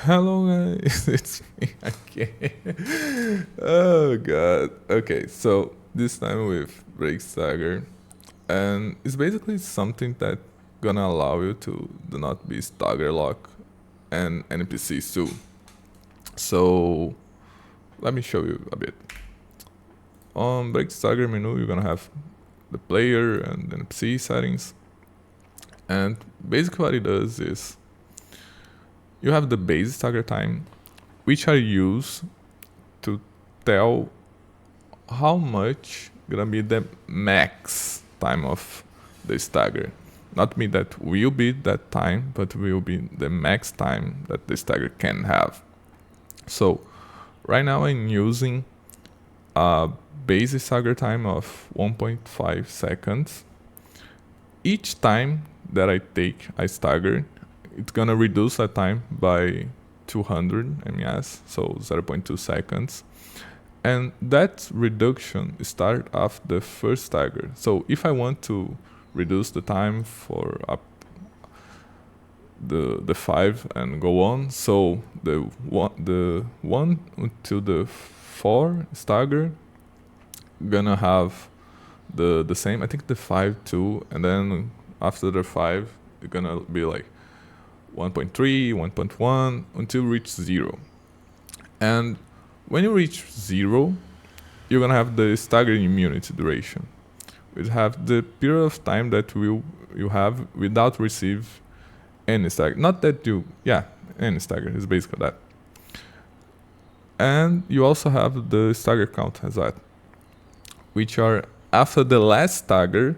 Hello guys, it's me again. Oh god. Okay, so this time with Break Stagger, and it's basically something that gonna allow you to do not be stagger lock and NPCs too. So let me show you a bit. On Break Stagger menu, you're gonna have the player and the NPC settings, and basically what it does is you have the base stagger time, which are used to tell how much gonna be the max time of the stagger. Not mean that will be that time, but will be the max time that the stagger can have. So right now I'm using a base stagger time of 1.5 seconds. Each time that I take a stagger, it's gonna reduce that time by 200 ms, so 0.2 seconds. And that reduction start after the first stagger. So if I want to reduce the time for up the 5 and go on, so the one until the 4 stagger gonna have the same. I think the 5 too, and then after the 5 it's gonna be like 1.3, 1.1 until reach 0. And when you reach 0, you're gonna have the stagger immunity duration. We have the period of time that you have without receive any stagger. Not that any stagger is basically that. And you also have the stagger count as that, which are after the last stagger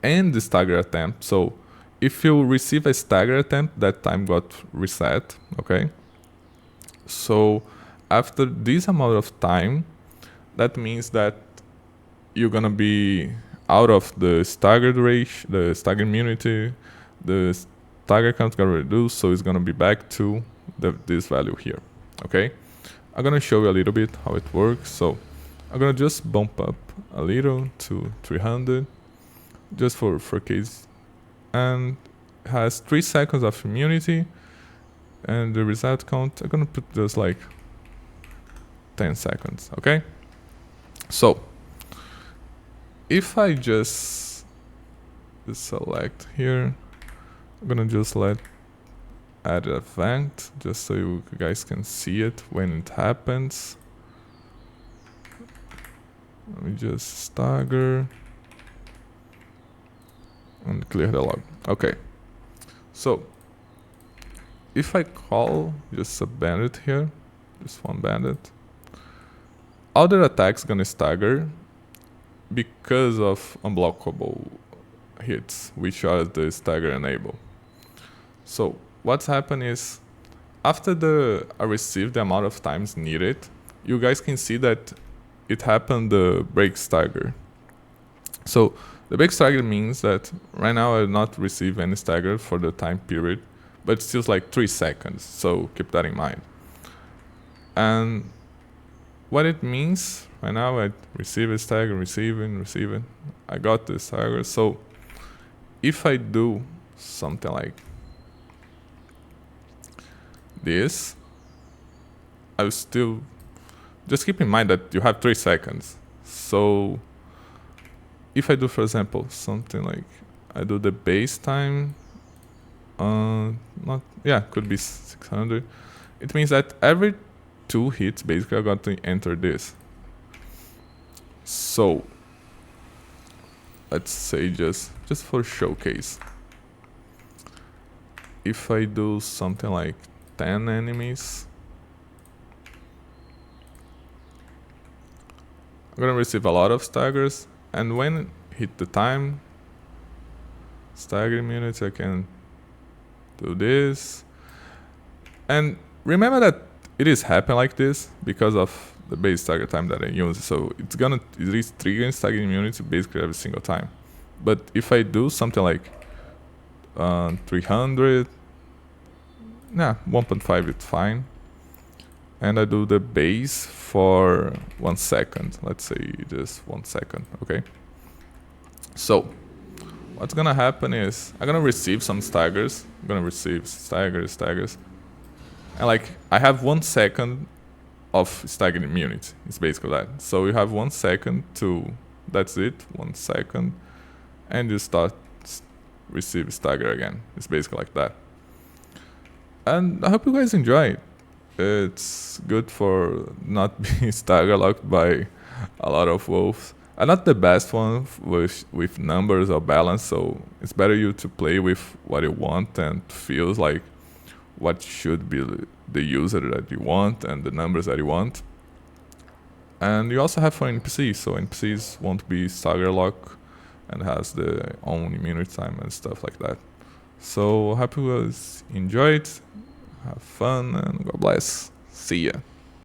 and the stagger attempt. So if you receive a stagger attempt, that time got reset, okay? So after this amount of time, that means that you're gonna be out of the stagger duration, the stagger immunity, the stagger count got reduced, so it's gonna be back to this value here, okay? I'm gonna show you a little bit how it works. So I'm gonna just bump up a little to 300, just for case, and has 3 seconds of immunity, and the reset count, I'm gonna put just like 10 seconds, okay? So if I just select here, I'm gonna just add an event just so you guys can see it when it happens. Let me just stagger and clear the log. Okay, so if I call just a bandit here, just one bandit, other attacks gonna stagger because of unblockable hits, which are the stagger enable. So what's happened is, after I received the amount of times needed, you guys can see that it happened the break stagger. So the break stagger means that right now I will not receive any stagger for the time period, but it's still like 3 seconds, so keep that in mind. And what it means, right now I receive a stagger, receiving, I got the stagger. So if I do something like this, I will still, just keep in mind that you have 3 seconds. So if I do, for example, something like, I do the base time, could be 600. It means that every 2 hits, basically, I got to enter this. So let's say just for showcase, if I do something like 10 enemies, I'm gonna receive a lot of staggers, and when hit the time, stagger immunity, I can do this. And remember that it is happening like this because of the base stagger time that I use. So it is triggering stagger immunity basically every single time. But if I do something like 300, 1.5 it's fine. And I do the base for 1 second. Let's say just 1 second, okay? So what's gonna happen is I'm gonna receive some staggers. I'm gonna receive staggers. And like I have 1 second of stagger immunity. It's basically that. So you have 1 second to, that's it, 1 second, and you start receive stagger again. It's basically like that. And I hope you guys enjoy it. It's good for not being stagger locked by a lot of wolves. I'm not the best one with numbers or balance, so it's better you to play with what you want and feels like what should be the user that you want and the numbers that you want. And you also have for NPCs, so NPCs won't be stagger lock and has their own immunity time and stuff like that. So hope you guys enjoyed, have fun, and God bless. See ya.